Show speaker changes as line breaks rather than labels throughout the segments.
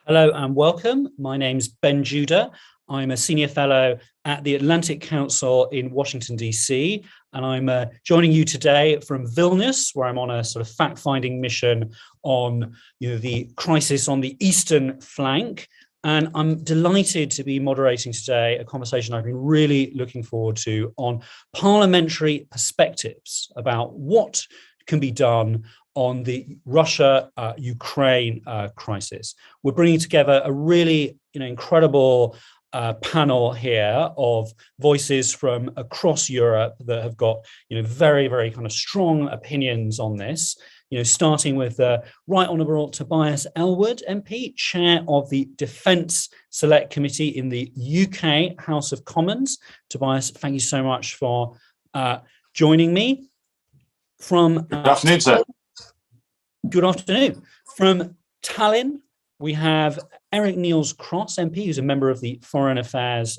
Hello and welcome. My name's Ben Judah. I'm a senior fellow at the Atlantic Council in Washington, D.C., and I'm joining you today from Vilnius, where I'm on a sort of fact-finding mission on the crisis on the eastern flank. And I'm delighted to be moderating today a conversation I've been really looking forward to on parliamentary perspectives about what can be done on the Russia-Ukraine crisis. We're bringing together a really incredible panel here of voices from across Europe that have got very, very kind of strong opinions on this. Starting with Right Honourable Tobias Ellwood MP, Chair of the Defence Select Committee in the UK House of Commons. Tobias, thank you so much for joining me.
Good afternoon, sir.
Good afternoon. From Tallinn, we have Eerik-Niiles MP, who's a member of the Foreign Affairs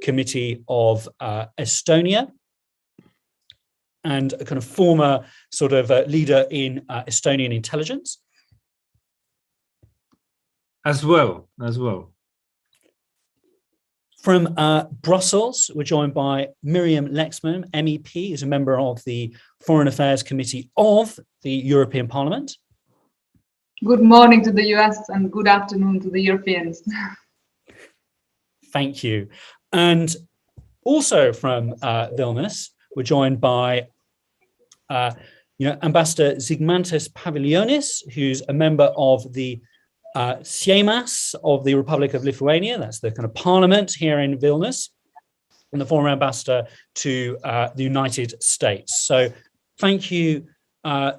Committee of Estonia and a kind of former sort of leader in Estonian intelligence.
As well.
From Brussels, we're joined by Miriam Lexman, MEP, who's a member of the Foreign Affairs Committee of the European Parliament.
Good morning to the US and good afternoon to the Europeans.
Thank you. And also from Vilnius, we're joined by Ambassador Zigmantas Paviljonis, who's a member of the Seimas of the Republic of Lithuania. That's the kind of parliament here in Vilnius, and the former ambassador to the United States. So thank you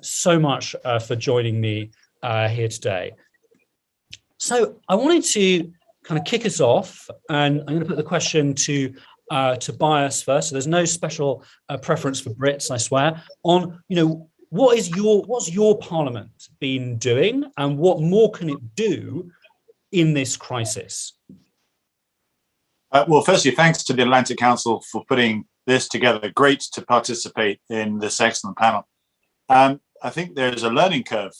so much for joining me here today. So I wanted to kind of kick us off, and I'm going to put the question to Tobias first. So there's no special preference for Brits, I swear, on, what's your parliament been doing and what more can it do in this crisis?
Well, firstly, thanks to the Atlantic Council for putting this together. Great to participate in this excellent panel. I think there's a learning curve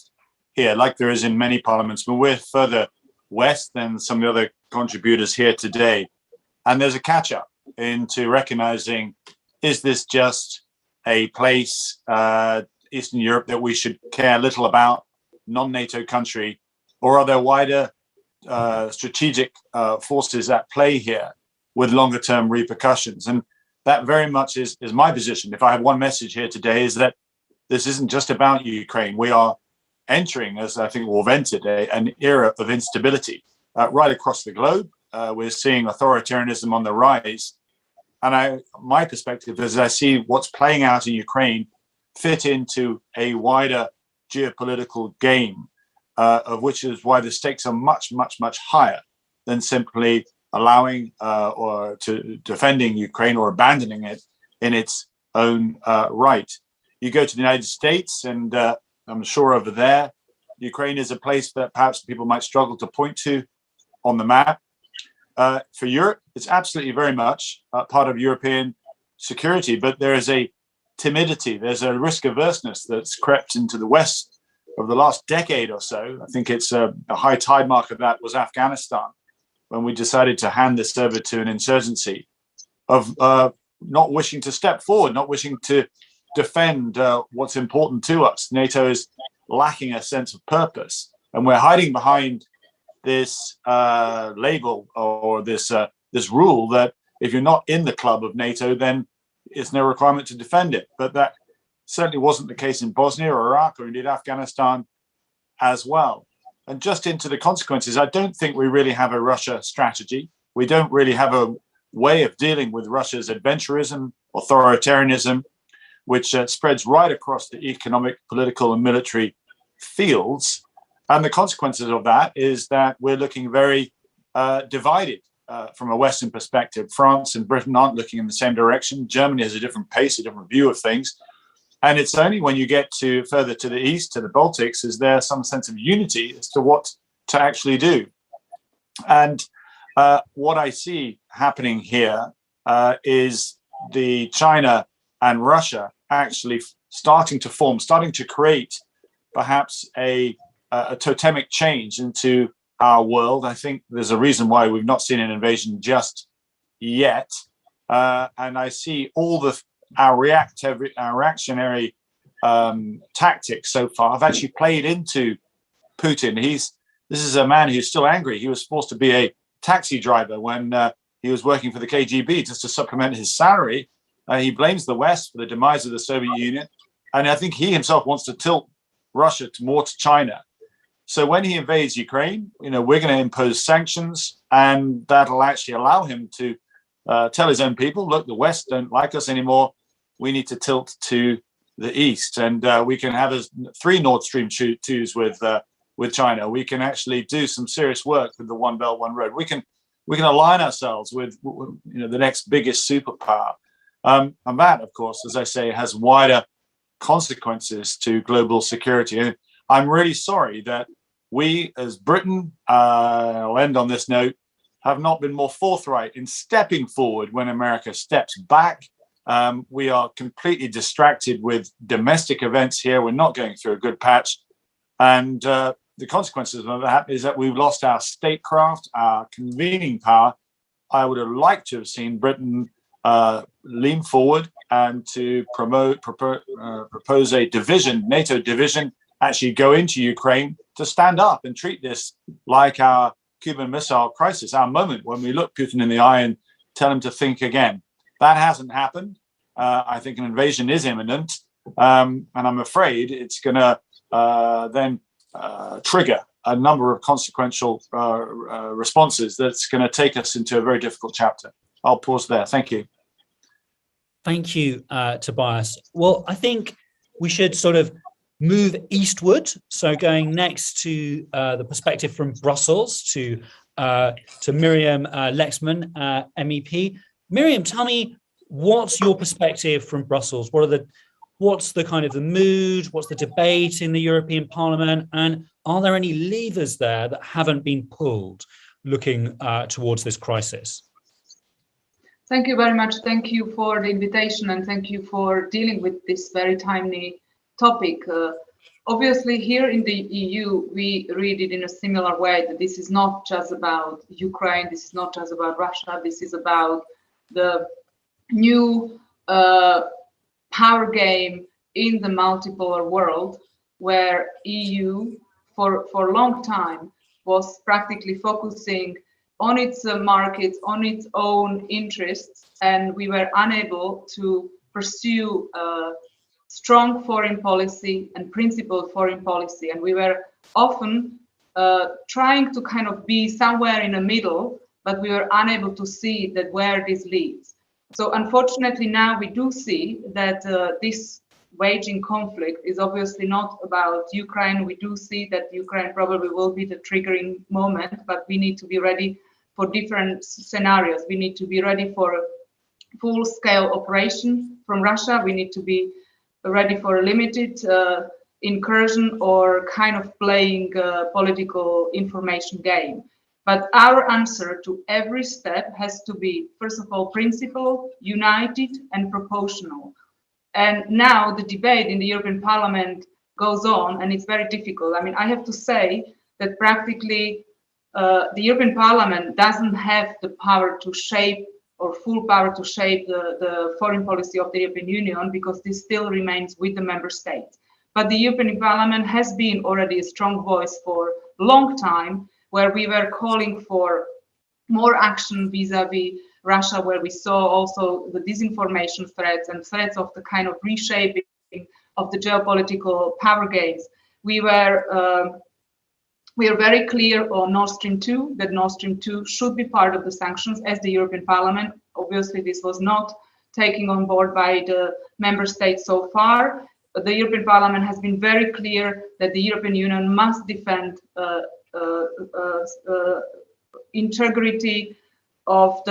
here, like there is in many parliaments, but we're further west than some of the other contributors here today. And there's a catch up into recognizing, is this just a place, Eastern Europe, that we should care little about, non-NATO country, or are there wider strategic forces at play here with longer term repercussions? And that very much is my position. If I have one message here today, is that this isn't just about Ukraine. We are entering, as I think we've entered, an era of instability right across the globe. We're seeing authoritarianism on the rise. And my perspective is I see what's playing out in Ukraine fit into a wider geopolitical game, of which is why the stakes are much, much, much higher than simply allowing or to defending Ukraine or abandoning it in its own right. You go to the United States, and I'm sure over there, Ukraine is a place that perhaps people might struggle to point to on the map. For Europe, it's absolutely very much part of European security, but there is a timidity, there's a risk averseness that's crept into the West over the last decade or so. I think it's a high tide mark of that was Afghanistan, when we decided to hand this over to an insurgency, of not wishing to step forward, not wishing to defend what's important to us. NATO is lacking a sense of purpose, and we're hiding behind this label or this rule that if you're not in the club of NATO, then it's no requirement to defend it. But that certainly wasn't the case in Bosnia or Iraq or indeed Afghanistan as well. And just into the consequences, I don't think we really have a Russia strategy. We don't really have a way of dealing with Russia's adventurism, authoritarianism, which spreads right across the economic, political, and military fields. And the consequences of that is that we're looking very divided from a Western perspective. France and Britain aren't looking in the same direction. Germany has a different pace, a different view of things. And it's only when you get to further to the east, to the Baltics, is there some sense of unity as to what to actually do. And what I see happening here is the China and Russia actually starting to create perhaps a totemic change into our world. I think there's a reason why we've not seen an invasion just yet. And I see all our reactionary tactics so far have actually played into Putin. This is a man who's still angry. He was forced to be a taxi driver when he was working for the KGB just to supplement his salary. He blames the West for the demise of the Soviet Union. And I think he himself wants to tilt Russia more to China. So when he invades Ukraine, we're going to impose sanctions, and that'll actually allow him to tell his own people, look, the West don't like us anymore. We need to tilt to the East, and we can have 3 Nord Stream 2s with China. We can actually do some serious work with the One Belt, One Road. We can align ourselves with the next biggest superpower. And that, of course, as I say, has wider consequences to global security. And I'm really sorry that we, as Britain, I'll end on this note, have not been more forthright in stepping forward when America steps back. We are completely distracted with domestic events here. We're not going through a good patch. And the consequences of that is that we've lost our statecraft, our convening power. I would have liked to have seen Britain lean forward and to propose a division, NATO division, actually go into Ukraine to stand up and treat this like our Cuban Missile Crisis, our moment when we look Putin in the eye and tell him to think again. That hasn't happened. I think an invasion is imminent, and I'm afraid it's going to then trigger a number of consequential responses that's going to take us into a very difficult chapter. I'll pause there. Thank you.
Thank you, Tobias. Well, I think we should sort of move eastward. So going next to the perspective from Brussels to Miriam Lexman, MEP. Miriam, tell me, what's your perspective from Brussels? What's the kind of the mood? What's the debate in the European Parliament? And are there any levers there that haven't been pulled looking towards this crisis?
Thank you very much. Thank you for the invitation, and thank you for dealing with this very timely topic. Obviously, here in the EU, we read it in a similar way, that this is not just about Ukraine, this is not just about Russia, this is about the new power game in the multipolar world, where EU for a long time was practically focusing on its markets, on its own interests, and we were unable to pursue strong foreign policy and principled foreign policy. And we were often trying to kind of be somewhere in the middle, but we were unable to see that where this leads. So unfortunately now we do see that this waging conflict is obviously not about Ukraine. We do see that Ukraine probably will be the triggering moment, but we need to be ready for different scenarios. We need to be ready for a full-scale operation from Russia. We need to be ready for a limited incursion or kind of playing political information game. But our answer to every step has to be, first of all, principled, united, and proportional. And now the debate in the European Parliament goes on, and it's very difficult. I mean, I have to say that practically the European Parliament doesn't have the power to shape, or full power to shape the foreign policy of the European Union, because this still remains with the member states. But the European Parliament has been already a strong voice for a long time, where we were calling for more action vis-a-vis Russia, where we saw also the disinformation threats and threats of the kind of reshaping of the geopolitical power games. We are very clear on Nord Stream 2, that Nord Stream 2 should be part of the sanctions as the European Parliament. Obviously, this was not taken on board by the member states so far. But the European Parliament has been very clear that the European Union must defend integrity of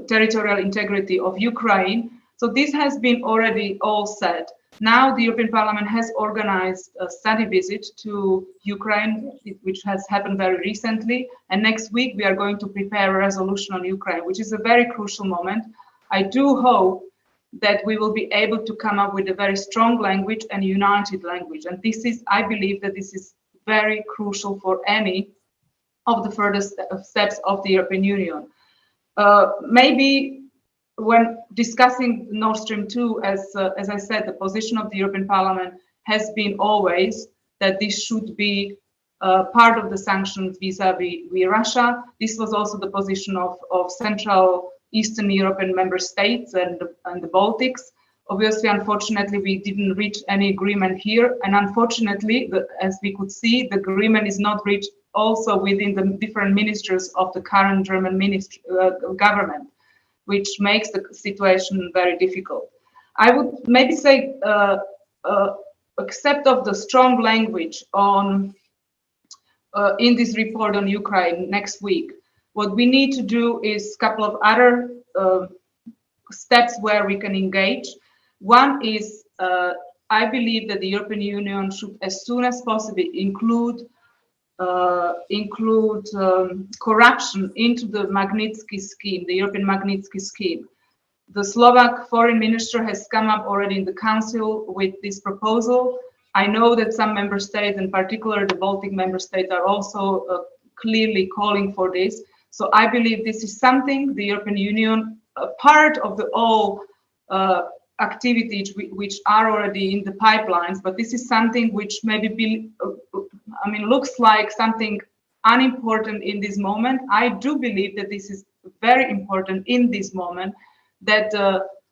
territorial integrity of Ukraine. So this has been already all said. Now the European Parliament has organized a study visit to Ukraine, which has happened very recently. And next week we are going to prepare a resolution on Ukraine, which is a very crucial moment. I do hope that we will be able to come up with a very strong language and united language. And this is, I believe that this is very crucial for any of the further steps of the European Union. Maybe when discussing Nord Stream 2, as I said, the position of the European Parliament has been always that this should be part of the sanctions vis-à-vis Russia. This was also the position of Central Eastern European member states and the Baltics. Obviously, unfortunately, we didn't reach any agreement here. And unfortunately, as we could see, the agreement is not reached also within the different ministers of the current German government, which makes the situation very difficult. I would maybe say, except of the strong language on in this report on Ukraine next week, what we need to do is a couple of other steps where we can engage. One is, I believe that the European Union should, as soon as possible, include corruption into the Magnitsky scheme, the European Magnitsky scheme. The Slovak foreign minister has come up already in the council with this proposal. I know that some member states, in particular the Baltic member states, are also clearly calling for this. So I believe this is something the European Union, part of the all activities which are already in the pipelines, but this is something which maybe looks like something unimportant in this moment. I do believe that this is very important in this moment, that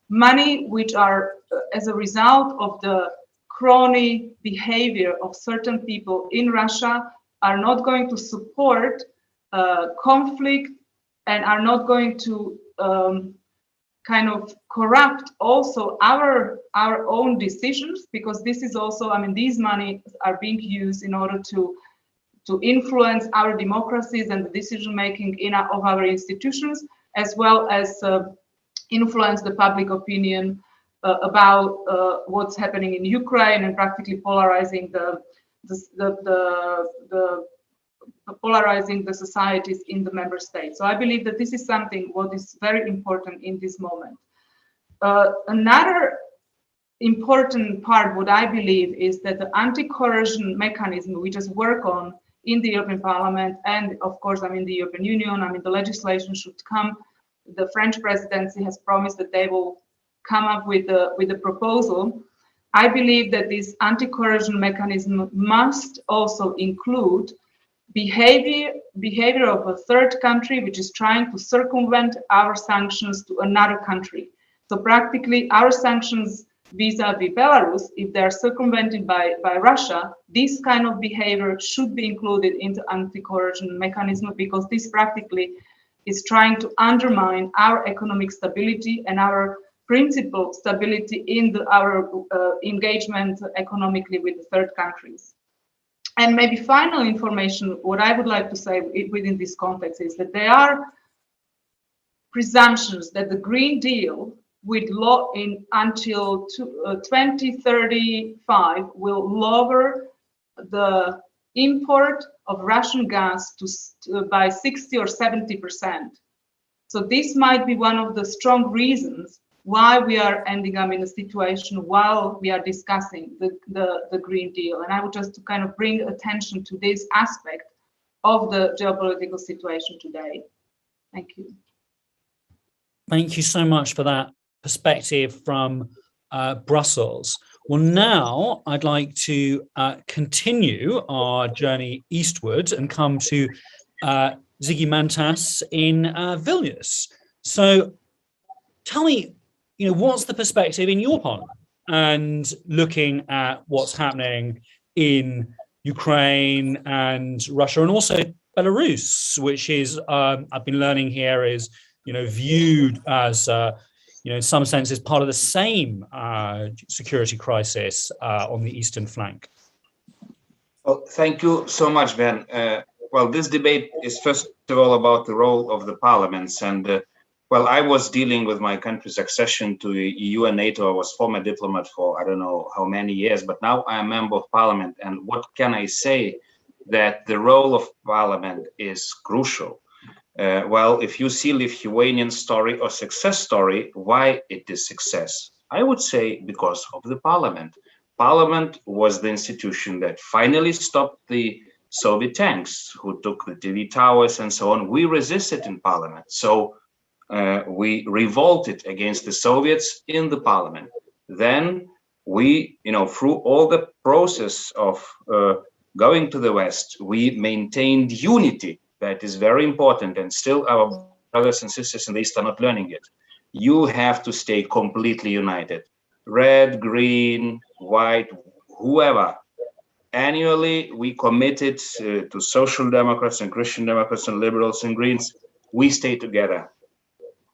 money which are as a result of the crony behavior of certain people in Russia are not going to support conflict and are not going to kind of corrupt also our own decisions, because this is also, these money are being used in order to influence our democracies and the decision making of our institutions, as well as influence the public opinion about what's happening in Ukraine and practically polarizing polarizing the societies in the member states. So I believe that this is something what is very important in this moment. Another important part, what I believe, is that the anti-coercion mechanism we just work on in the European Parliament and of course the European Union, the legislation should come. The French presidency has promised that they will come up with a proposal. I believe that this anti-coercion mechanism must also include behavior of a third country which is trying to circumvent our sanctions to another country. So practically our sanctions vis-a-vis Belarus, if they're circumvented by Russia, this kind of behavior should be included into anti-coercion mechanism, because this practically is trying to undermine our economic stability and our principal stability in our engagement economically with the third countries. And maybe final information, what I would like to say within this context is that there are presumptions that the Green Deal with law until 2035 will lower the import of Russian gas by 60 or 70%. So this might be one of the strong reasons why we are ending up in a situation while we are discussing the Green Deal. And I would just to kind of bring attention to this aspect of the geopolitical situation today. Thank you.
Thank you so much for that perspective from Brussels. Well, now I'd like to continue our journey eastward and come to Žygimantas in Vilnius. So tell me, what's the perspective in your parliament and looking at what's happening in Ukraine and Russia and also Belarus, which is, I've been learning here, is, viewed as, in some sense, as part of the same security crisis on the eastern flank.
Well, thank you so much, Ben. Well, this debate is first of all about the role of the parliaments. And well, I was dealing with my country's accession to the EU and NATO. I was former diplomat for I don't know how many years, but now I am a member of parliament. And what can I say? That the role of parliament is crucial. Well, if you see Lithuanian story or success story, why it is success? I would say because of the parliament. Parliament was the institution that finally stopped the Soviet tanks who took the TV towers and so on. We resisted in Parliament. So we revolted against the Soviets in the Parliament. Then we, through all the process of going to the West, we maintained unity. That is very important. And still our brothers and sisters in the East are not learning it. You have to stay completely united. Red, green, white, whoever. Annually, we committed to Social Democrats and Christian Democrats and Liberals and Greens. We stay together,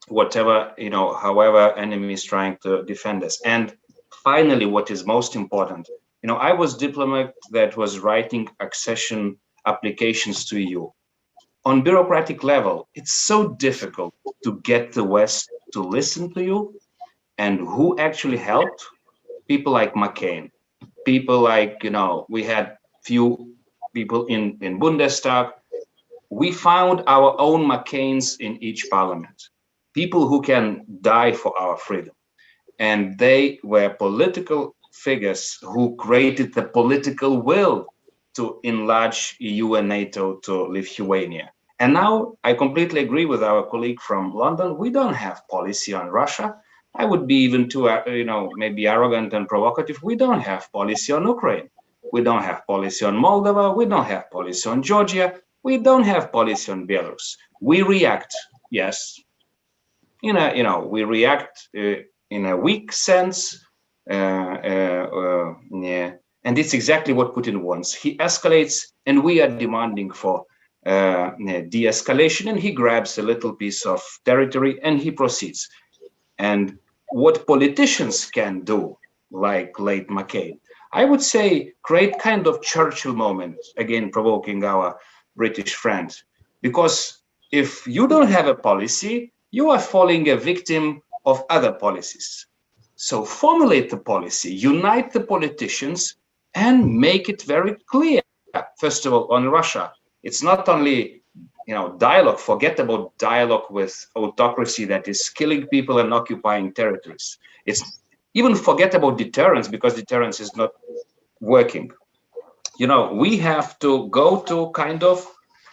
whatever, however enemy is trying to defend us. And finally, what is most important, I was diplomat that was writing accession applications to EU. On bureaucratic level, it's so difficult to get the West to listen to you. And who actually helped? People like McCain, people like, we had few people in Bundestag. We found our own McCains in each parliament, people who can die for our freedom. And they were political figures who created the political will to enlarge EU and NATO to Lithuania. And now I completely agree with our colleague from London. We don't have policy on Russia. I would be even too, maybe arrogant and provocative. We don't have policy on Ukraine. We don't have policy on Moldova. We don't have policy on Georgia. We don't have policy on Belarus. We react, yes. We react in a weak sense. And it's exactly what Putin wants. He escalates, and we are demanding for de-escalation, and he grabs a little piece of territory and he proceeds. And what politicians can do, like late McCain, I would say create kind of Churchill moment, again provoking our British friend, because if you don't have a policy, you are falling a victim of other policies. So formulate the policy, unite the politicians, and make it very clear. First of all, on Russia, it's not only dialogue. Forget about dialogue with autocracy that is killing people and occupying territories. It's even forget about deterrence, because deterrence is not working. We have to go to kind of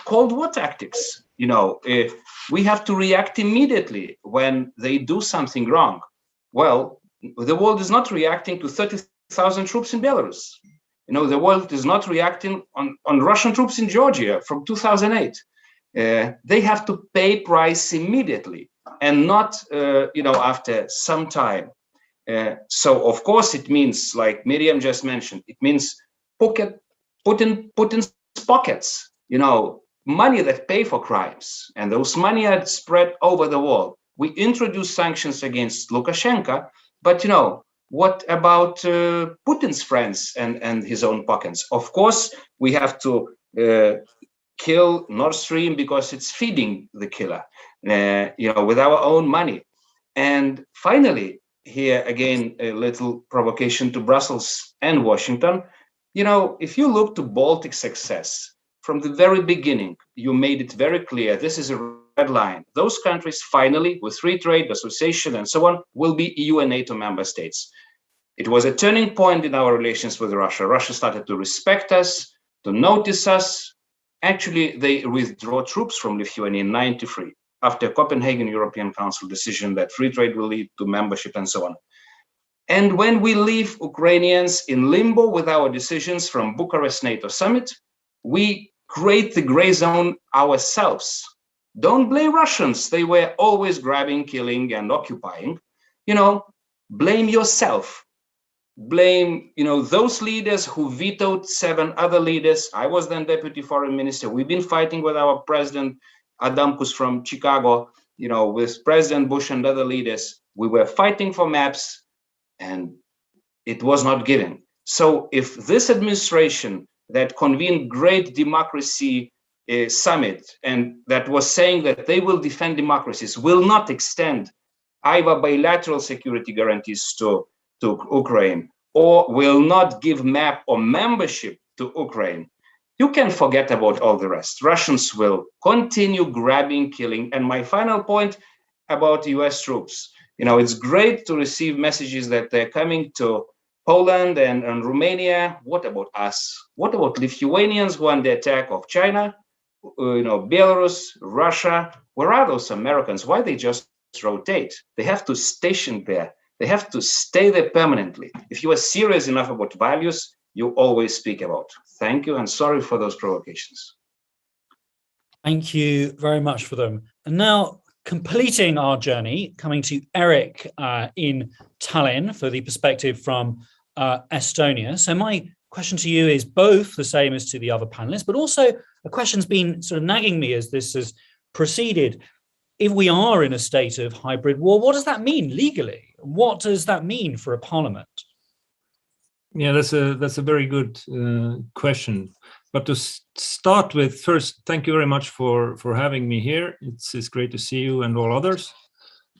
Cold War tactics. We have to react immediately when they do something wrong. Well, the world is not reacting to 30,000 troops in Belarus. The world is not reacting on Russian troops in Georgia from 2008. They have to pay price immediately and not, after some time. So, of course, it means, like Miriam just mentioned, it means Putin's pockets, money that pay for crimes. And those money are spread over the world. We introduce sanctions against Lukashenko, but, what about Putin's friends and his own pockets? Of course, we have to kill Nord Stream because it's feeding the killer, with our own money. And finally, here again, a little provocation to Brussels and Washington. If you look to Baltic success, from the very beginning, you made it very clear, this is a red line. Those countries finally, with free trade, association, and so on, will be EU and NATO member states. It was a turning point in our relations with Russia. Russia started to respect us, to notice us. Actually, they withdraw troops from Lithuania in 1993 after Copenhagen European Council decision that free trade will lead to membership and so on. And when we leave Ukrainians in limbo with our decisions from Bucharest NATO summit, we create the gray zone ourselves. Don't blame Russians. They were always grabbing, killing, and occupying. Blame yourself. Blame, those leaders who vetoed 7 other leaders. I was then deputy foreign minister. We've been fighting with our president, Adamkus from Chicago, with President Bush and other leaders. We were fighting for maps, and it was not given. So if this administration that convened great democracy summit and that was saying that they will defend democracies will not extend either bilateral security guarantees to Ukraine, or will not give map or membership to Ukraine, you can forget about all the rest. Russians will continue grabbing, killing. And my final point about US troops, it's great to receive messages that they're coming to Poland and Romania? What about us? What about Lithuanians who on the attack of China? Belarus, Russia? Where are those Americans? Why they just rotate? They have to station there. They have to stay there permanently. If you are serious enough about values, you always speak about. Thank you, and sorry for those provocations.
Thank you very much for them. And now, completing our journey, coming to Eerik in Tallinn for the perspective from Estonia. So my question to you is both the same as to the other panelists, but also a question's been sort of nagging me as this has proceeded. If we are in a state of hybrid war, what does that mean legally? What does that mean for a parliament?
Yeah, that's a very good question. But to start with, first, thank you very much for having me here. It's great to see you and all others.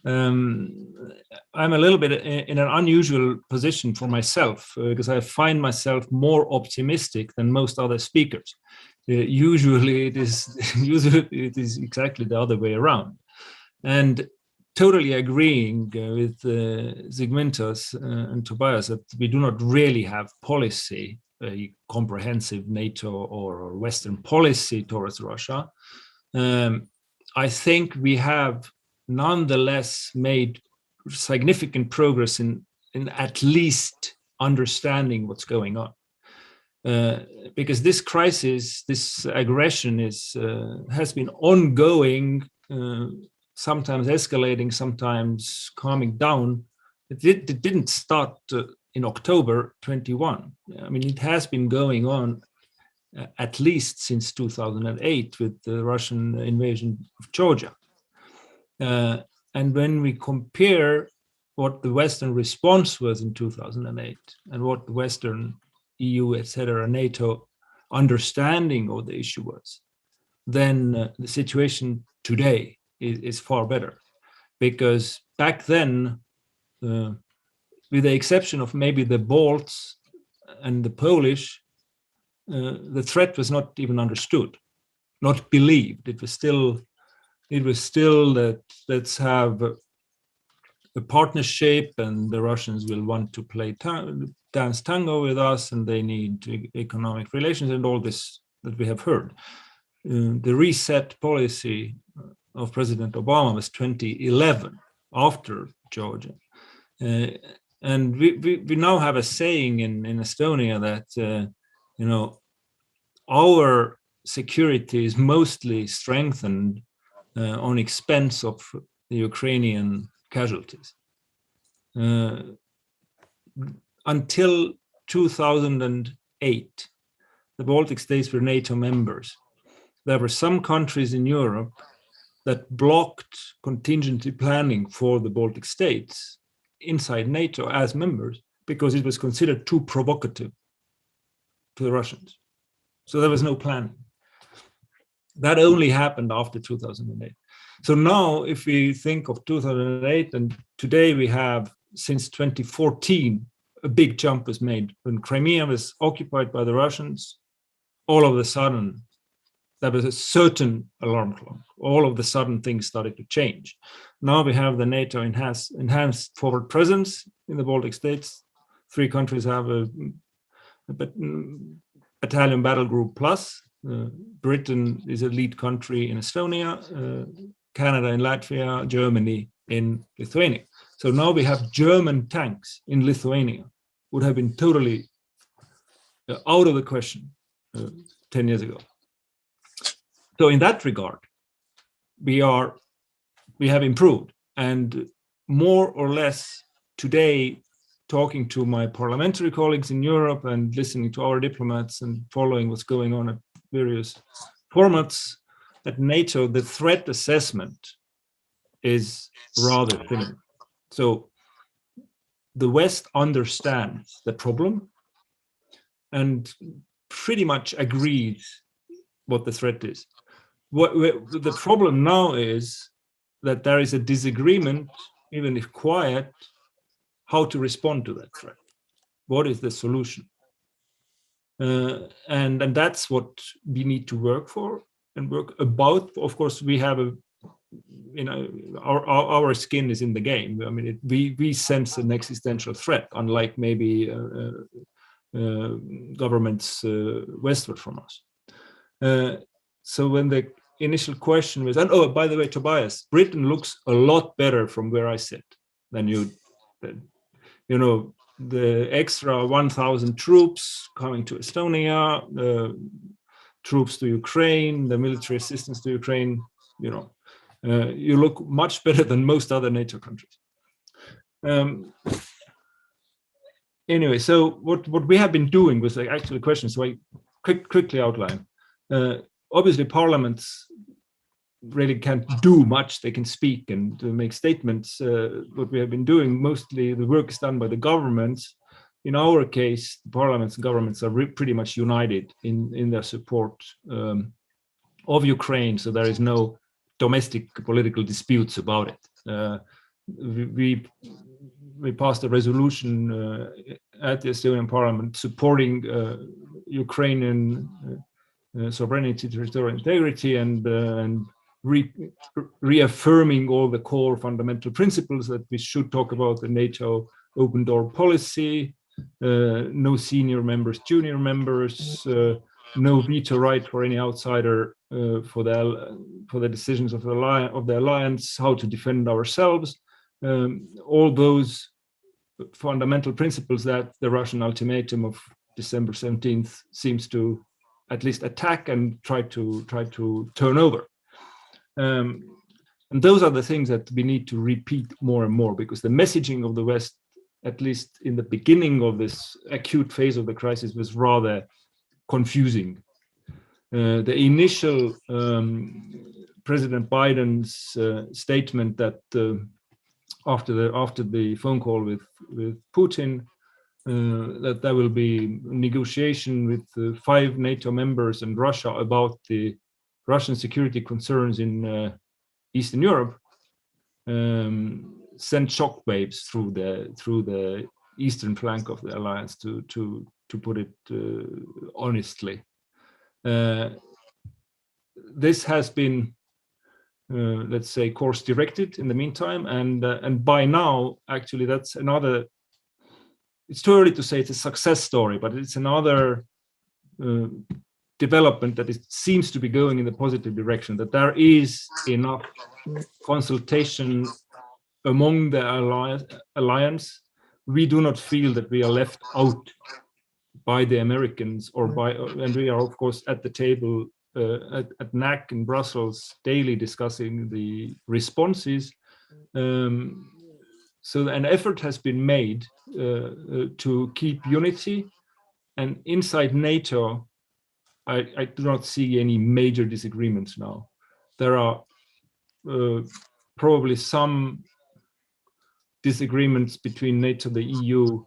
I'm a little bit in an unusual position for myself because I find myself more optimistic than most other speakers. Usually it is exactly the other way around. And totally agreeing with Zigmantas and Tobias that we do not really have policy, a comprehensive NATO or Western policy towards Russia. I think we have nonetheless made significant progress in at least understanding what's going on. Because this crisis, this aggression has been ongoing, sometimes escalating, sometimes calming down. It didn't start in October 21. I mean, it has been going on at least since 2008 with the Russian invasion of Georgia. And when we compare what the Western response was in 2008 and what the Western EU, etc., NATO understanding of the issue was, then the situation today is far better. Because back then, with the exception of maybe the Balts and the Polish, the threat was not even understood, not believed. It was still that let's have a partnership and the Russians will want to play dance tango with us and they need economic relations and all this that we have heard. The reset policy of President Obama was 2011 after Georgia. And we now have a saying in Estonia that, our security is mostly strengthened on expense of the Ukrainian casualties. Until 2008, the Baltic states were NATO members. There were some countries in Europe that blocked contingency planning for the Baltic states inside NATO as members because it was considered too provocative to the Russians. So there was no planning. That only happened after 2008. So now if we think of 2008 and today we have, since 2014, a big jump was made. When Crimea was occupied by the Russians, all of a sudden, there was a certain alarm clock. All of a sudden, things started to change. Now we have the NATO enhanced forward presence in the Baltic states. 3 countries have a battalion battle group plus. Britain is a lead country in Estonia, Canada in Latvia, Germany in Lithuania. So now we have German tanks in Lithuania, would have been totally out of the question 10 years ago. So in that regard, we have improved, and more or less today, talking to my parliamentary colleagues in Europe and listening to our diplomats and following what's going on at various formats at NATO, the threat assessment is rather thin. So the West understands the problem and pretty much agrees what the threat is. The problem now is that there is a disagreement, even if quiet, how to respond to that threat. What is the solution? And that's what we need to work for and work about. Of course, we have a our skin is in the game. I mean, we sense an existential threat, unlike maybe governments westward from us. So when the initial question was, and oh, by the way, Tobias, Britain looks a lot better from where I sit than you. You know, the extra 1,000 troops coming to Estonia, troops to Ukraine, the military assistance to Ukraine, you know, you look much better than most other NATO countries. Anyway, so what we have been doing was actually a question, so I quickly outline. Obviously, parliaments really can't do much. They can speak and make statements. What we have been doing, mostly the work is done by the governments. In our case, the parliaments and governments are pretty much united in their support of Ukraine, so there is no domestic political disputes about it. We passed a resolution at the Estonian parliament supporting Ukrainian sovereignty, territorial integrity, and reaffirming all the core fundamental principles that we should talk about the NATO open door policy, no senior members, junior members, no veto right for any outsider for the decisions of the alliance, how to defend ourselves, all those fundamental principles that the Russian ultimatum of December 17th seems to at least attack and try to turn over. And those are the things that we need to repeat more and more, because the messaging of the West, at least in the beginning of this acute phase of the crisis, was rather confusing. The initial President Biden's statement that after the phone call with Putin, that there will be negotiation with 5 NATO members and Russia about the Russian security concerns in Eastern Europe, sent shockwaves through the eastern flank of the alliance, to put it honestly. This has been, let's say, course directed in the meantime, and by now, actually, that's another. It's too early to say it's a success story, but it's another development that seems to be going in the positive direction. That there is enough consultation among the alliance. We do not feel that we are left out by the Americans and we are of course at the table at NAC in Brussels daily discussing the responses. So an effort has been made to keep unity, and inside NATO, I do not see any major disagreements now. There are probably some disagreements between NATO, the EU,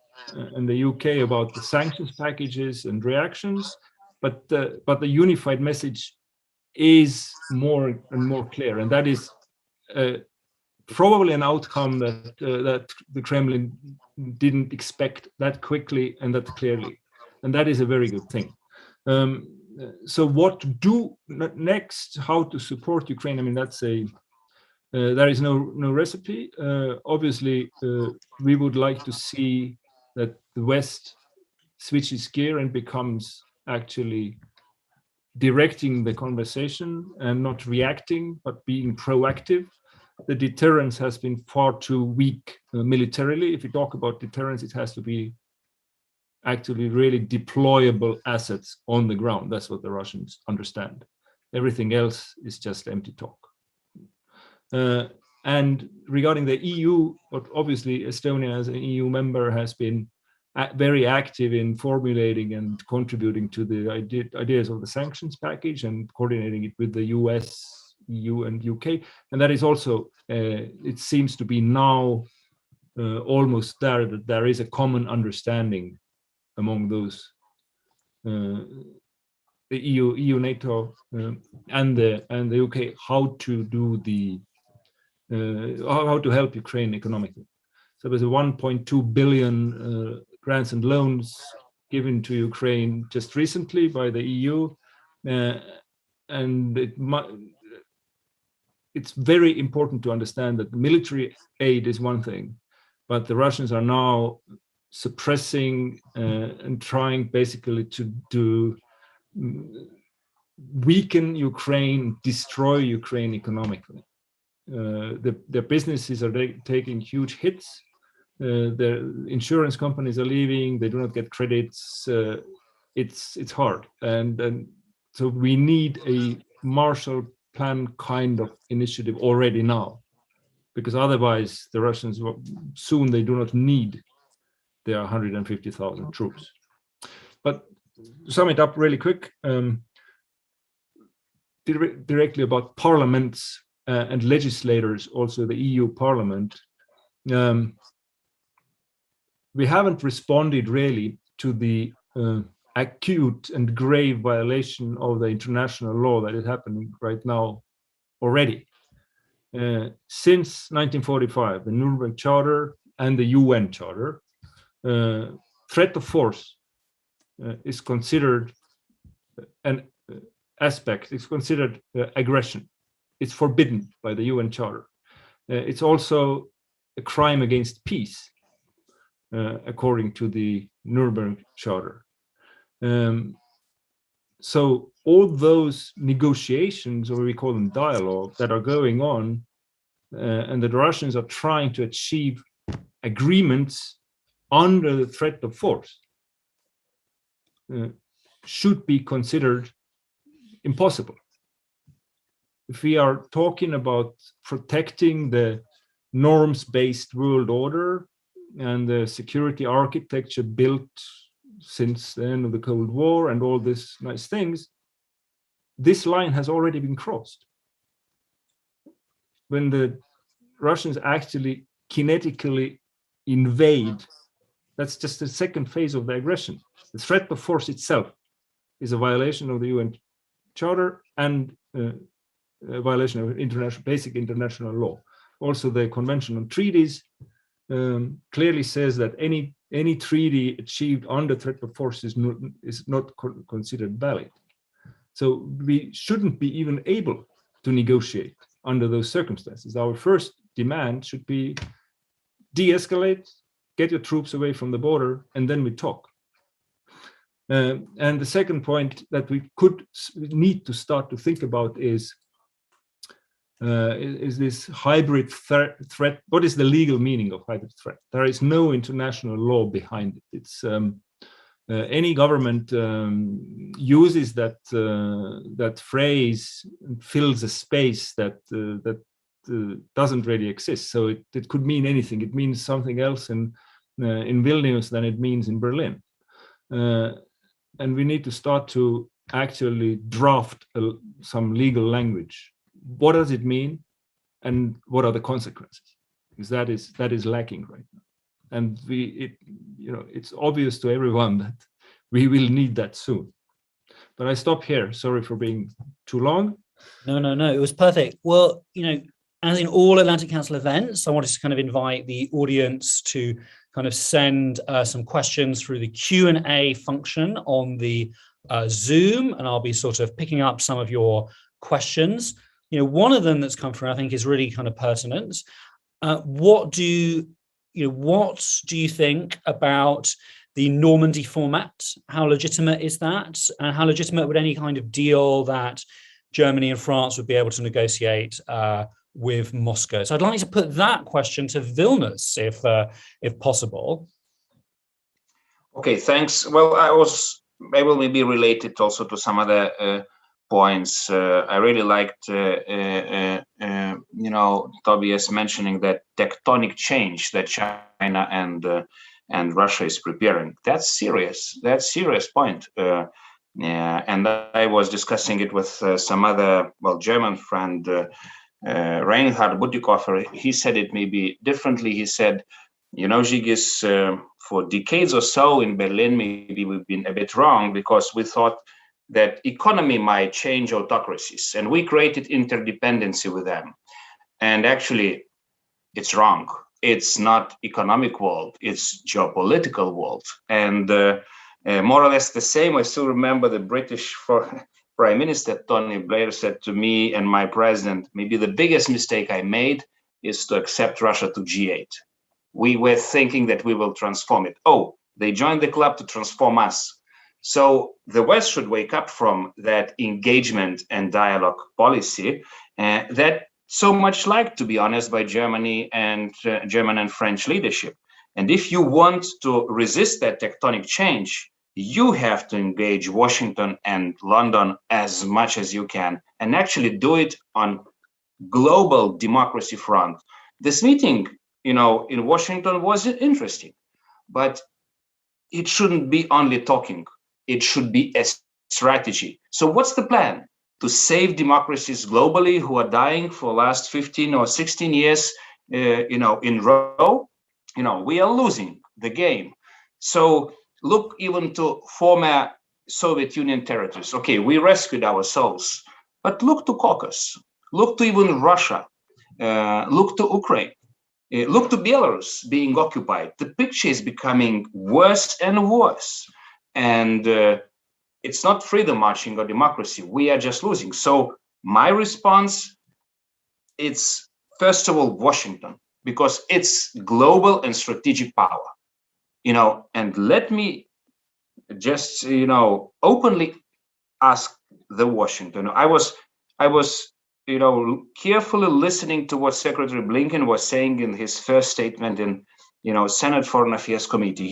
and the UK about the sanctions packages and reactions, but the unified message is more and more clear, and that is probably an outcome that the Kremlin didn't expect that quickly and that clearly, and that is a very good thing. So what to do next? How to support Ukraine? I mean, that's there is no recipe. Obviously, we would like to see that the West switches gear and becomes actually directing the conversation and not reacting, but being proactive. The deterrence has been far too weak militarily. If you talk about deterrence, it has to be actually really deployable assets on the ground. That's what the Russians understand. Everything else is just empty talk. And regarding the EU, but obviously Estonia as an EU member has been very active in formulating and contributing to the ideas of the sanctions package and coordinating it with the US, EU, and UK. And that is also, it seems to be now almost there, that there is a common understanding among those, the EU, NATO, and the UK, how to do how to help Ukraine economically. So there's a 1.2 billion grants and loans given to Ukraine just recently by the EU, and it's very important to understand that military aid is one thing, but the Russians are now suppressing and trying basically to weaken Ukraine, destroy Ukraine economically. Their businesses are taking huge hits. Their insurance companies are leaving. They do not get credits. It's hard, and so we need a Marshall Plan kind of initiative already now, because otherwise the Russians soon they do not need their 150,000 troops. But to sum it up really quick, directly about parliaments and legislators, also the EU Parliament. We haven't responded really to the acute and grave violation of the international law that is happening right now already. Since 1945, the Nuremberg Charter and the UN Charter, threat of force is considered an aspect, it's considered aggression. It's forbidden by the UN Charter. It's also a crime against peace, according to the Nuremberg Charter. So all those negotiations, or we call them dialogue, that are going on, and the Russians are trying to achieve agreements under the threat of force, should be considered impossible. If we are talking about protecting the norms-based world order and the security architecture built since the end of the Cold War and all these nice things, this line has already been crossed. When the Russians actually kinetically invade, that's just the second phase of the aggression. The threat of force itself is a violation of the UN Charter and a violation of basic international law. Also, the Convention on Treaties clearly says that any treaty achieved under threat of force is not considered valid. So we shouldn't be even able to negotiate under those circumstances. Our first demand should be de-escalate, get your troops away from the border, and then we talk. And the second point that we need to start to think about is this hybrid threat. What is the legal meaning of hybrid threat? There is no international law behind it. It's any government uses that phrase, fills a space that doesn't really exist. So it could mean anything. It means something else in Vilnius than it means in Berlin. And we need to start to actually draft some legal language. What does it mean, and what are the consequences? Because that is lacking right now, and it's obvious to everyone that we will need that soon. But I stop here. Sorry for being too long.
No, it was perfect. Well, as in all Atlantic Council events, I wanted to kind of invite the audience to kind of send some questions through the Q&A function on the Zoom, and I'll be sort of picking up some of your questions. One of them that's come through, I think, is really kind of pertinent. What do you think about the Normandy format? How legitimate is that? And how legitimate would any kind of deal that Germany and France would be able to negotiate with Moscow? So I'd like to put that question to Vilnius, if possible.
Okay, thanks. Well, I will maybe relate it also to some other points. I really liked, Tobias mentioning that tectonic change that China and Russia is preparing. That's serious. That's serious point. And I was discussing it with some other, German friend, Reinhard Butikofer. He said it maybe differently. He said, Žygis, for decades or so in Berlin, maybe we've been a bit wrong because we thought that economy might change autocracies, and we created interdependency with them. And actually, it's wrong. It's not economic world, it's geopolitical world. And more or less the same. I still remember the British Prime Minister Tony Blair said to me and my president, maybe the biggest mistake I made is to accept Russia to G8. We were thinking that we will transform it. Oh, they joined the club to transform us. So the West should wake up from that engagement and dialogue policy that so much liked, to be honest, by Germany and German and French leadership. And if you want to resist that tectonic change, you have to engage Washington and London as much as you can and actually do it on global democracy front. This meeting, in Washington was interesting, but it shouldn't be only talking. It should be a strategy. So what's the plan? To save democracies globally who are dying for the last 15 or 16 years, in a row? We are losing the game. So look even to former Soviet Union territories. Okay, we rescued ourselves, but look to Caucasus, look to even Russia, look to Ukraine, look to Belarus being occupied. The picture is becoming worse and worse. And it's not freedom marching or democracy. We are just losing. So my response, it's first of all, Washington, because it's global and strategic power. And let me just, openly ask the Washington. I was, carefully listening to what Secretary Blinken was saying in his first statement in, Senate Foreign Affairs Committee.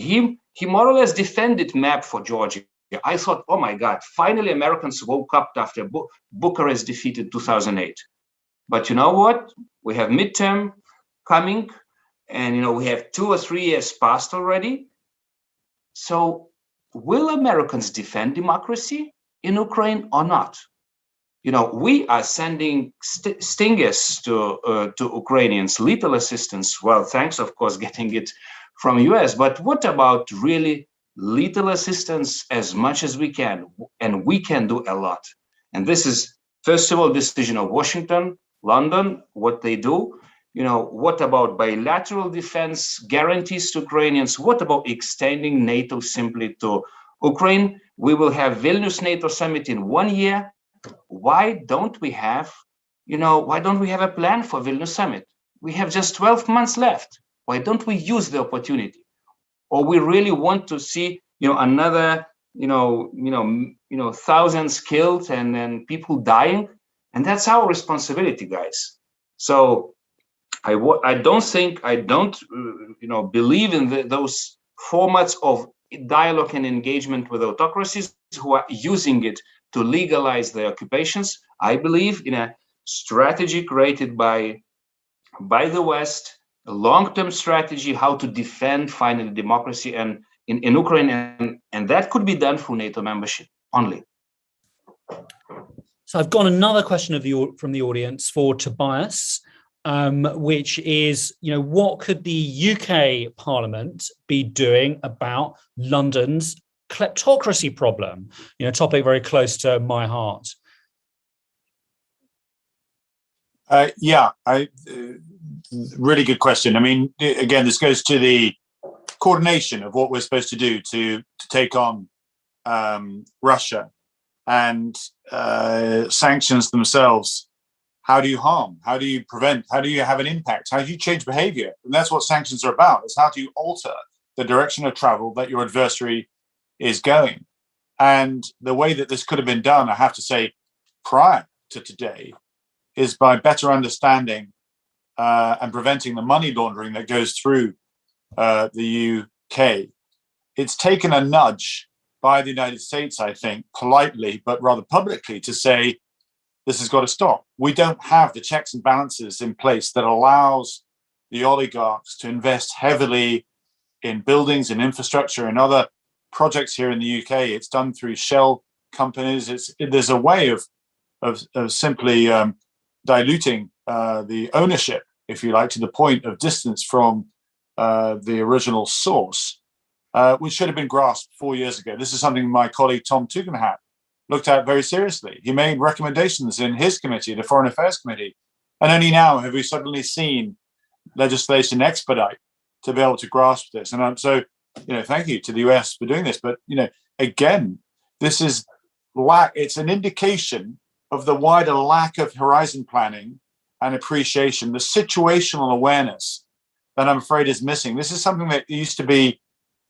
He more or less defended map for Georgia. I thought, oh my God, finally Americans woke up after Bucharest defeated 2008. But you know what? We have midterm coming, and we have 2 or 3 years passed already. So will Americans defend democracy in Ukraine or not? We are sending stingers to Ukrainians, lethal assistance. Well, thanks, of course, getting it from US. But what about really lethal assistance as much as we can? And we can do a lot. And this is, first of all, decision of Washington, London, what they do. What about bilateral defense guarantees to Ukrainians? What about extending NATO simply to Ukraine? We will have Vilnius NATO summit in 1 year. Why don't we have a plan for Vilnius summit? We have just 12 months left. Why don't we use the opportunity? Or we really want to see, another, thousands killed and then people dying, and that's our responsibility, guys. So I don't believe in those formats of dialogue and engagement with autocracies who are using it to legalize their occupations. I believe in a strategy created by the West, a long-term strategy how to defend finally democracy and in Ukraine, and that could be done through NATO membership only.
So I've got another question from the audience for Tobias, which is, what could the UK Parliament be doing about London's kleptocracy problem? A topic very close to my heart.
Really good question. I mean, again, this goes to the coordination of what we're supposed to do to take on Russia and sanctions themselves. How do you harm? How do you prevent? How do you have an impact? How do you change behavior? And that's what sanctions are about. It's how do you alter the direction of travel that your adversary is going. And the way that this could have been done, I have to say, prior to today, is by better understanding and preventing the money laundering that goes through the UK. It's taken a nudge by the United States, I think, politely, but rather publicly, to say, this has got to stop. We don't have the checks and balances in place that allows the oligarchs to invest heavily in buildings and infrastructure and other projects here in the UK. It's done through shell companies. There's a way of simply diluting the ownership, if you like, to the point of distance from the original source, which should have been grasped 4 years ago. This is something my colleague Tom Tugendhat looked at very seriously. He made recommendations in his committee, the Foreign Affairs Committee, and only now have we suddenly seen legislation expedite to be able to grasp this. And so, thank you to the US for doing this. But, again, this is it's an indication of the wider lack of horizon planning and appreciation, the situational awareness that I'm afraid is missing. This is something that used to be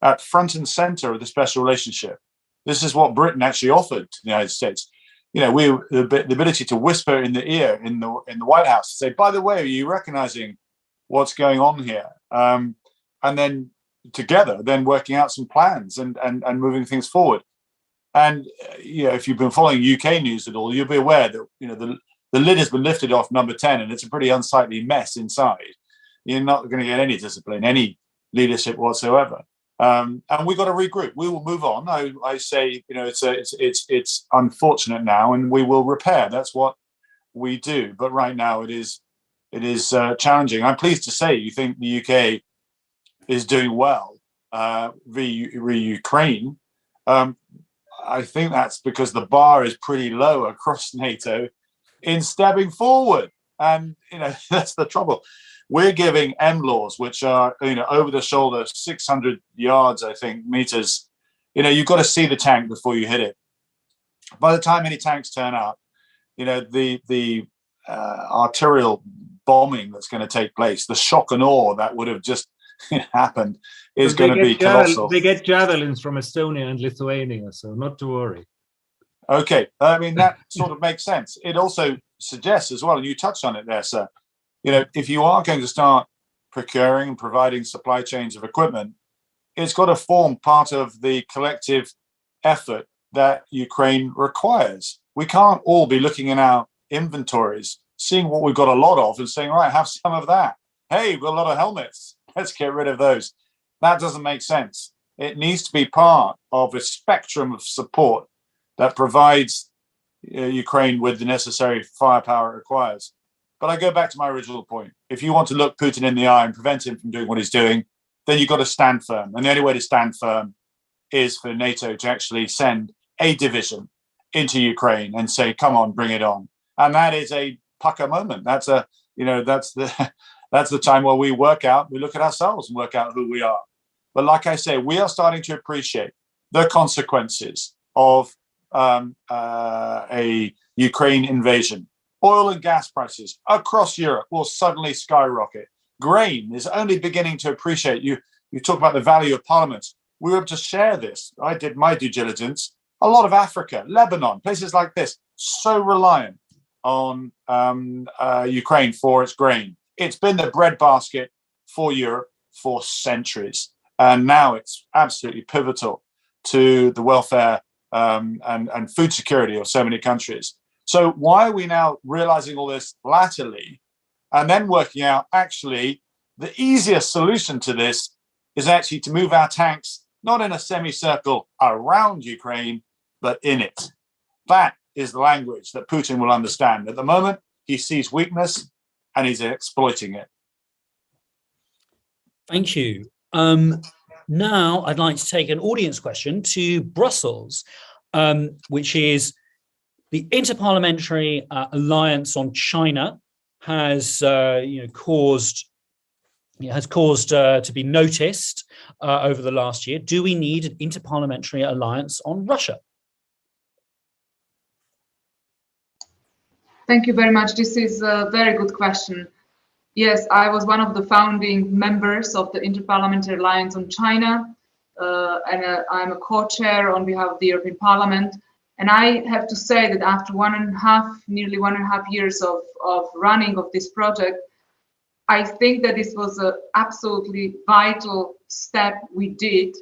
at front and center of the special relationship. This is what Britain actually offered to the United States. You know, the ability to whisper in the ear in the White House, to say, by the way, are you recognizing what's going on here? And then together, then working out some plans and moving things forward. And you know, if you've been following UK news at all, you'll be aware that the lid has been lifted off number 10, and it's a pretty unsightly mess inside. You're not going to get any discipline, any leadership whatsoever. And we've got to regroup. We will move on. I say, you know, it's unfortunate now, and we will repair. That's what we do. But right now, it is challenging. I'm pleased to say you think the UK is doing well re Ukraine. I think that's because the bar is pretty low across NATO in stepping forward, and you know that's the trouble. We're giving MLAWs, which are, you know, over the shoulder, 600 yards, I think, meters. You know, you've got to see the tank before you hit it. By the time any tanks turn up, you know, the arterial bombing that's going to take place, the shock and awe that would have just happened is going to be colossal.
They get javelins from Estonia and Lithuania, so not to worry.
Okay, I mean, that sort of makes sense. It also suggests as well, and you touched on it there, sir, you know, if you are going to start procuring and providing supply chains of equipment, it's got to form part of the collective effort that Ukraine requires. We can't all be looking in our inventories, seeing what we've got a lot of and saying, right, have some of that. Hey, we've got a lot of helmets. Let's get rid of those. That doesn't make sense. It needs to be part of a spectrum of support that provides Ukraine with the necessary firepower it requires. But I go back to my original point. If you want to look Putin in the eye and prevent him from doing what he's doing, then you've got to stand firm. And the only way to stand firm is for NATO to actually send a division into Ukraine and say, come on, bring it on. And that is a pucker moment. That's the time where we look at ourselves and work out who we are. But like I say, we are starting to appreciate the consequences of a Ukraine invasion. Oil and gas prices across Europe will suddenly skyrocket. Grain is only beginning to appreciate. You talk about the value of parliaments. We were able to share this. I did my due diligence. A lot of Africa, Lebanon, places like this, so reliant on Ukraine for its grain. It's been the breadbasket for Europe for centuries. And now it's absolutely pivotal to the welfare and food security of so many countries. So why are we now realizing all this latterly and then working out actually the easiest solution to this is actually to move our tanks not in a semicircle around Ukraine, but in it? That is the language that Putin will understand. At the moment, he sees weakness and he's exploiting it.
Thank you. Now I'd like to take an audience question to Brussels, which is the Interparliamentary Alliance on China has caused to be noticed over the last year. Do we need an interparliamentary alliance on Russia?
Thank you very much. This is a very good question. Yes, I was one of the founding members of the Interparliamentary Alliance on China, and I'm a co-chair on behalf of the European Parliament. And I have to say that after nearly 1.5 years of running of this project, I think that this was an absolutely vital step we did.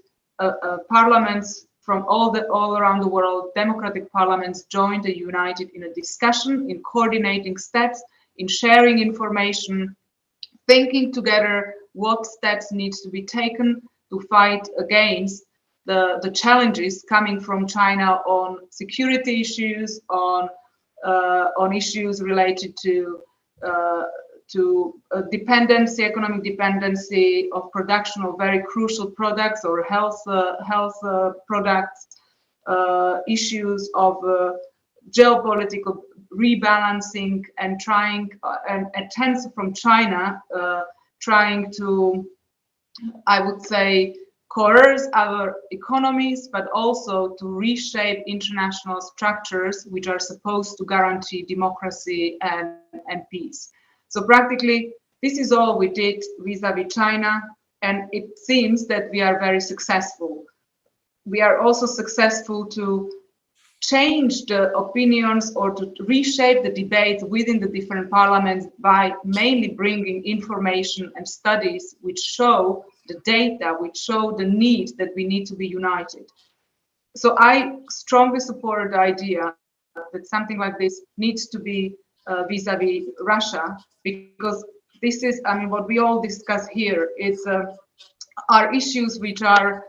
Parliaments from all around the world, democratic parliaments joined and united in a discussion, in coordinating steps, in sharing information, thinking together what steps need to be taken to fight against the challenges coming from China on security issues, on issues related to dependency, economic dependency of production of very crucial products or health products, issues of geopolitical rebalancing and trying and attempts from China trying to, I would say, coerce our economies, but also to reshape international structures which are supposed to guarantee democracy and peace. So practically, this is all we did vis-à-vis China, and it seems that we are very successful. We are also successful to change the opinions or to reshape the debate within the different parliaments by mainly bringing information and studies which show the data, which show the need that we need to be united. So I strongly support the idea that something like this needs to be vis-à-vis Russia, because this is, I mean, what we all discuss here is are issues which are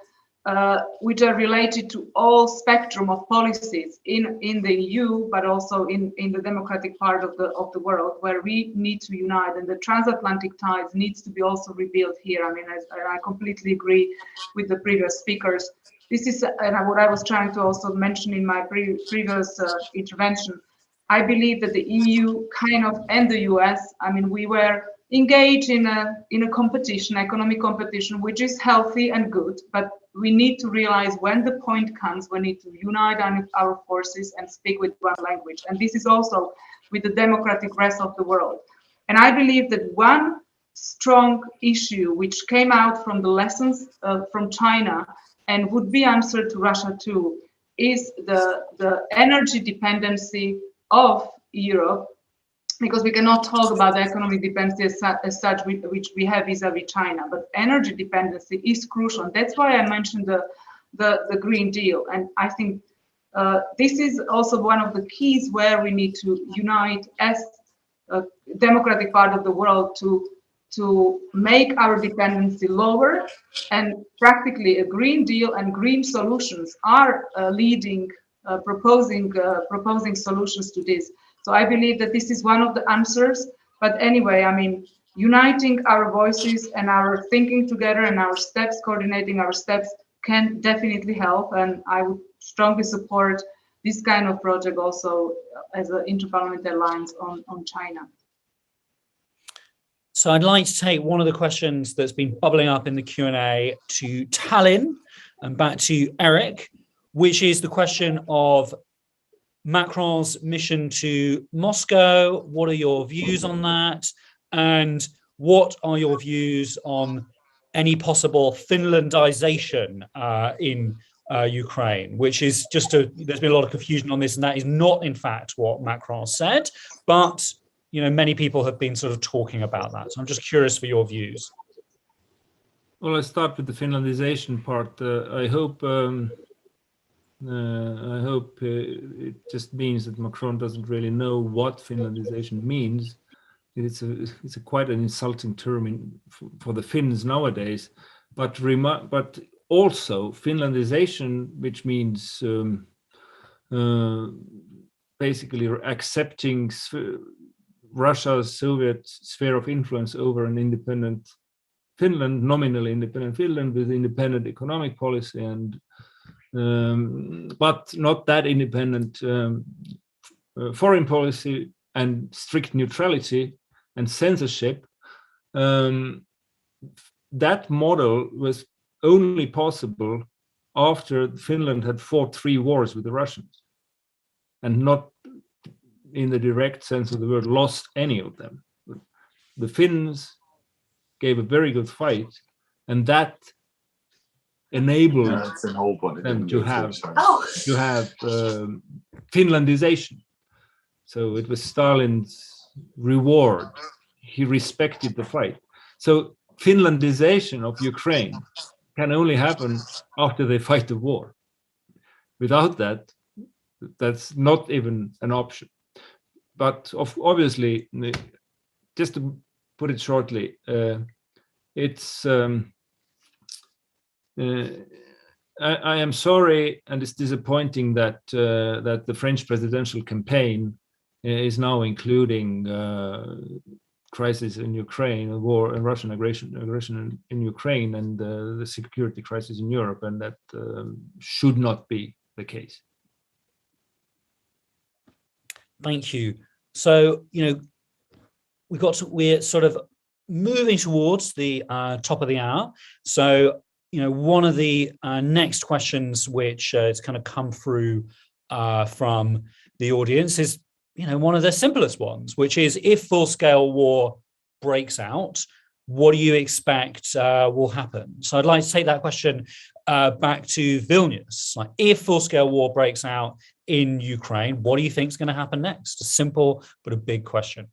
related to all spectrum of policies in the EU, but also in the democratic part of the world, where we need to unite, and the transatlantic ties needs to be also rebuilt here. I mean, I completely agree with the previous speakers. This is what I was trying to also mention in my previous intervention. I believe that the EU and the US, I mean, we were engaged in a competition, economic competition, which is healthy and good, but we need to realize when the point comes, we need to unite our forces and speak with one language. And this is also with the democratic rest of the world. And I believe that one strong issue which came out from the lessons from China and would be answered to Russia too is the energy dependency of Europe, because we cannot talk about the economic dependency as such, which we have vis-à-vis China, but energy dependency is crucial. And that's why I mentioned the Green Deal. And I think this is also one of the keys where we need to unite as a democratic part of the world to make our dependency lower. And practically a Green Deal and green solutions are proposing solutions to this. So I believe that this is one of the answers. But anyway, I mean, uniting our voices and our thinking together and our steps, coordinating our steps can definitely help. And I would strongly support this kind of project also as an interparliamentary alliance on China.
So I'd like to take one of the questions that's been bubbling up in the Q&A to Tallinn and back to Eerik, which is the question of Macron's mission to Moscow. What are your views on that? And what are your views on any possible Finlandization in Ukraine, which is there's been a lot of confusion on this, and that is not in fact what Macron said, but many people have been sort of talking about that. So I'm just curious for your views.
Well, I start with the Finlandization part. I hope it just means that Macron doesn't really know what Finlandization means. It's quite an insulting term for the Finns nowadays. But also Finlandization, which means basically accepting Russia's Soviet sphere of influence over an independent Finland, nominally independent Finland with independent economic policy and but not that independent foreign policy and strict neutrality and censorship. That model was only possible after Finland had fought 3 wars with the Russians and not in the direct sense of the word lost any of them. The Finns gave a very good fight, and that enabled them to have Finlandization. So it was Stalin's reward. He respected the fight. So Finlandization of Ukraine can only happen after they fight the war. Without that, that's not even an option. But obviously, just to put it shortly, it's I am sorry, and it's disappointing that that the French presidential campaign is now including crisis in Ukraine, a war and Russian aggression in Ukraine, and the security crisis in Europe, and that should not be the case.
Thank you. So, we're sort of moving towards the top of the hour. So one of the next questions which has kind of come through from the audience is, one of the simplest ones, which is, if full-scale war breaks out, what do you expect will happen? So I'd like to take that question back to Vilnius. Like, if full-scale war breaks out in Ukraine, what do you think is going to happen next? A simple but a big question.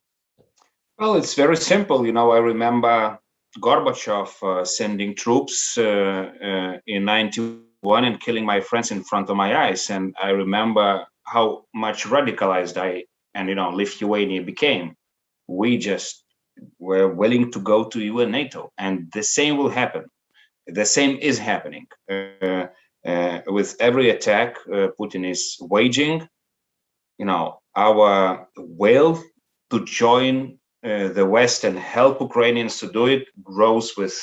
Well, it's very simple. I remember Gorbachev sending troops in 91 and killing my friends in front of my eyes. And I remember how much radicalized Lithuania became. We just were willing to go to EU and NATO, and the same will happen. The same is happening. With every attack Putin is waging, our will to join the West and help Ukrainians to do it grows with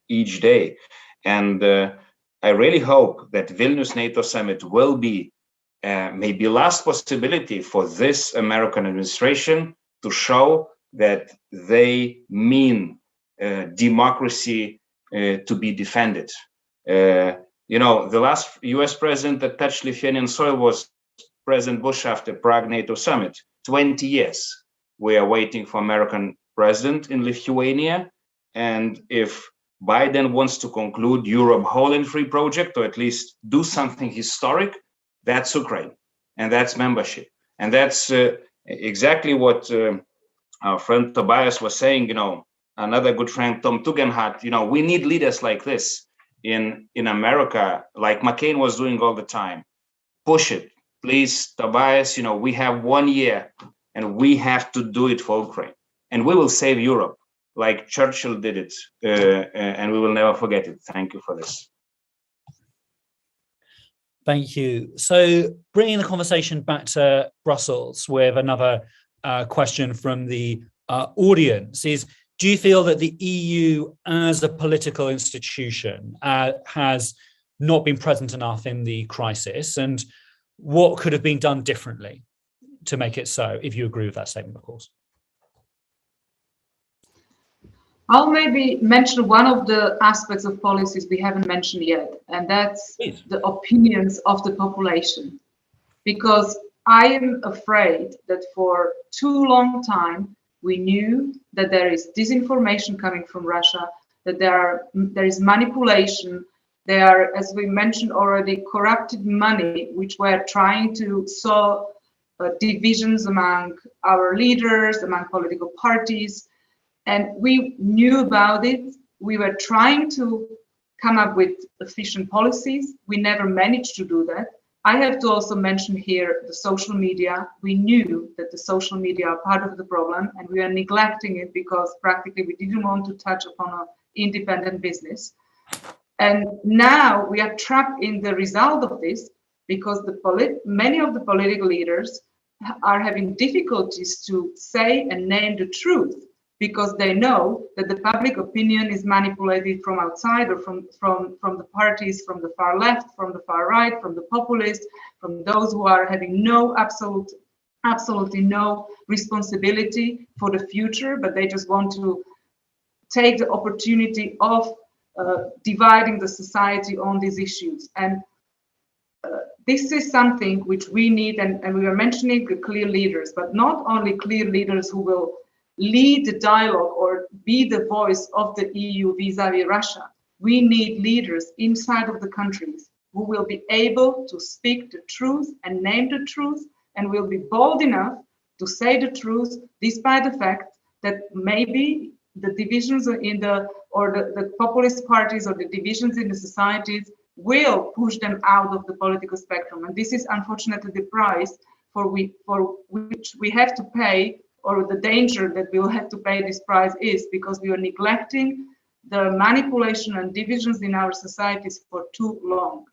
each day. And I really hope that Vilnius NATO summit will be maybe last possibility for this American administration to show that they mean democracy to be defended. The last US president that touched Lithuanian soil was President Bush after Prague NATO summit. 20 years. We are waiting for American president in Lithuania. And if Biden wants to conclude Europe whole and free project, or at least do something historic, that's Ukraine. And that's membership. And that's exactly what our friend Tobias was saying, another good friend, Tom Tugendhat, we need leaders like this in America, like McCain was doing all the time. Push it, please, Tobias, we have 1 year and we have to do it for Ukraine. And we will save Europe like Churchill did it. And we will never forget it. Thank you for this.
Thank you. So bringing the conversation back to Brussels with another question from the audience is, do you feel that the EU as a political institution has not been present enough in the crisis? And what could have been done differently to make it so, if you agree with that statement, of course?
I'll maybe mention one of the aspects of policies we haven't mentioned yet, and that's the opinions of the population. Because I am afraid that for too long time, we knew that there is disinformation coming from Russia, that there is manipulation, there are, as we mentioned already, corrupted money, which were trying to sow divisions among our leaders, among political parties. And we knew about it. We were trying to come up with efficient policies. We never managed to do that. I have to also mention here the social media. We knew that the social media are part of the problem, and we are neglecting it because practically we didn't want to touch upon an independent business. And now we are trapped in the result of this because many of the political leaders are having difficulties to say and name the truth, because they know that the public opinion is manipulated from outside, or from the parties, from the far left, from the far right, from the populists, from those who are having absolutely no responsibility for the future, but they just want to take the opportunity of dividing the society on these issues. And this is something which we need, and we were mentioning the clear leaders, but not only clear leaders who will lead the dialogue or be the voice of the EU vis-a-vis Russia. We need leaders inside of the countries who will be able to speak the truth and name the truth, and will be bold enough to say the truth, despite the fact that maybe the divisions in the populist parties or the divisions in the societies will push them out of the political spectrum. And this is unfortunately the price for which we have to pay, or the danger that we will have to pay this price is because we are neglecting the manipulation and divisions in our societies for too long.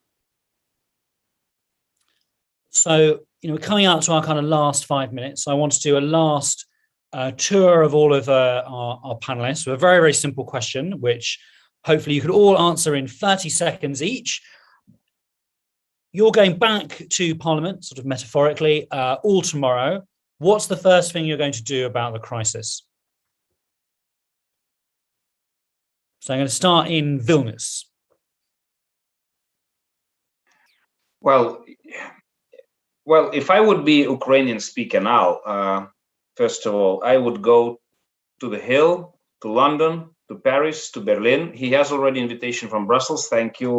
So, we're coming out to our kind of last 5 minutes. I want to do a last tour of all of our panelists with a very, very simple question, which hopefully you could all answer in 30 seconds each. You're going back to Parliament, sort of metaphorically, all tomorrow. What's the first thing you're going to do about the crisis? So I'm going to start in Vilnius.
Well, if I would be Ukrainian speaker now, first of all, I would go to the Hill, to London, to Paris, to Berlin. He has already invitation from Brussels. Thank you,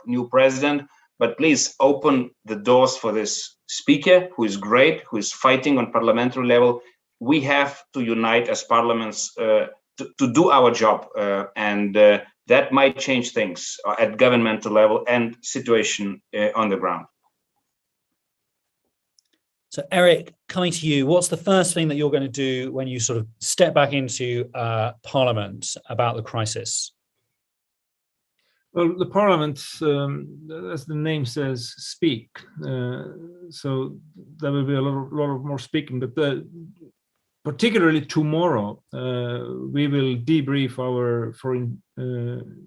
new president. But please open the doors for this speaker who is great, who is fighting on parliamentary level. We have to unite as parliaments to do our job, and that might change things at governmental level and situation on the ground.
So Eric, coming to you, what's the first thing that you're going to do when you sort of step back into Parliament about the crisis?
Well, the Parliament, as the name says, speak. So there will be a lot of more speaking, but particularly tomorrow, we will debrief our Foreign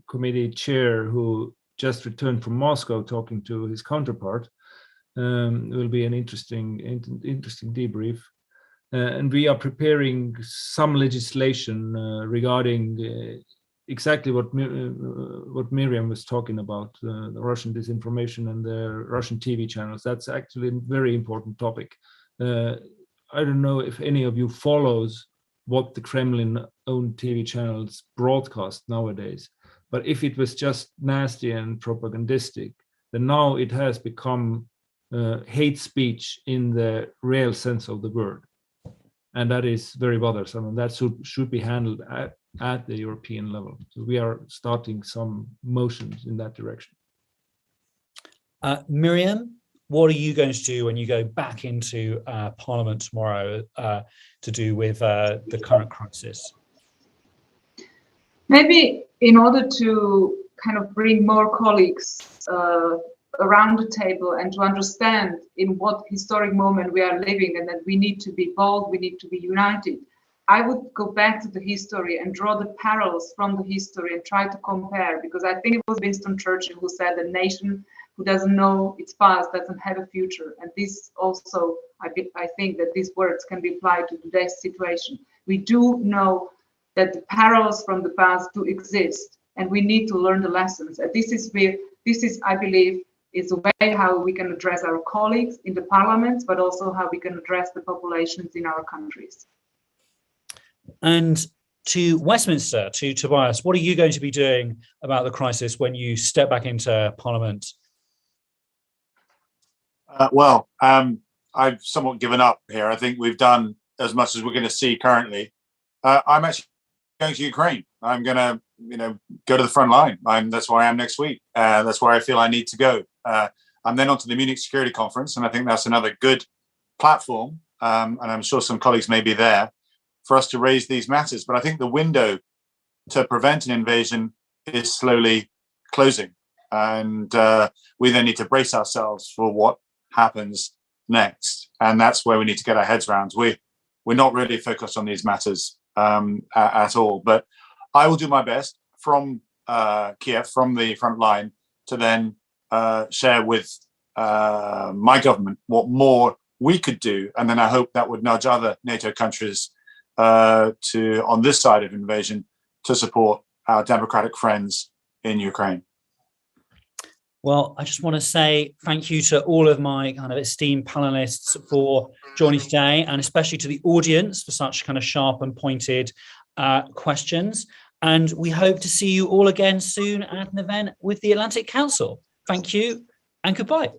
Committee chair, who just returned from Moscow talking to his counterpart. It will be an interesting debrief, and we are preparing some legislation regarding exactly what Miriam was talking about, the Russian disinformation and the Russian TV channels. That's actually a very important topic. I don't know if any of you follows what the Kremlin-owned TV channels broadcast nowadays, but if it was just nasty and propagandistic, then now it has become hate speech in the real sense of the word, and that is very bothersome, and that should be handled at the European level. So we are starting some motions in that direction.
Miriam, what are you going to do when you go back into Parliament tomorrow to do with the current crisis?
Maybe in order to kind of bring more colleagues around the table and to understand in what historic moment we are living, and that we need to be bold, we need to be united, I would go back to the history and draw the parallels from the history and try to compare, because I think it was Winston Churchill who said a nation who doesn't know its past doesn't have a future. And this also, I think that these words can be applied to today's situation. We do know that the parallels from the past do exist, and we need to learn the lessons. And this is, I believe, is a way how we can address our colleagues in the parliaments, but also how we can address the populations in our countries.
And to Westminster, to Tobias, what are you going to be doing about the crisis when you step back into Parliament?
I've somewhat given up here. I think we've done as much as we're going to see currently. I'm actually going to Ukraine. I'm going to, go to the front line. That's where I am next week. That's where I feel I need to go. I'm then on to the Munich Security Conference, and I think that's another good platform. And I'm sure some colleagues may be there for us to raise these matters. But I think the window to prevent an invasion is slowly closing. And we then need to brace ourselves for what happens next. And that's where we need to get our heads around. We're not really focused on these matters at all. But I will do my best from Kiev, from the front line, to then share with my government what more we could do. And then I hope that would nudge other NATO countries to, on this side of invasion, to support our democratic friends in Ukraine.
Well, I just want to say thank you to all of my kind of esteemed panelists for joining today, and especially to the audience for such kind of sharp and pointed questions. And we hope to see you all again soon at an event with the Atlantic Council. Thank you and goodbye.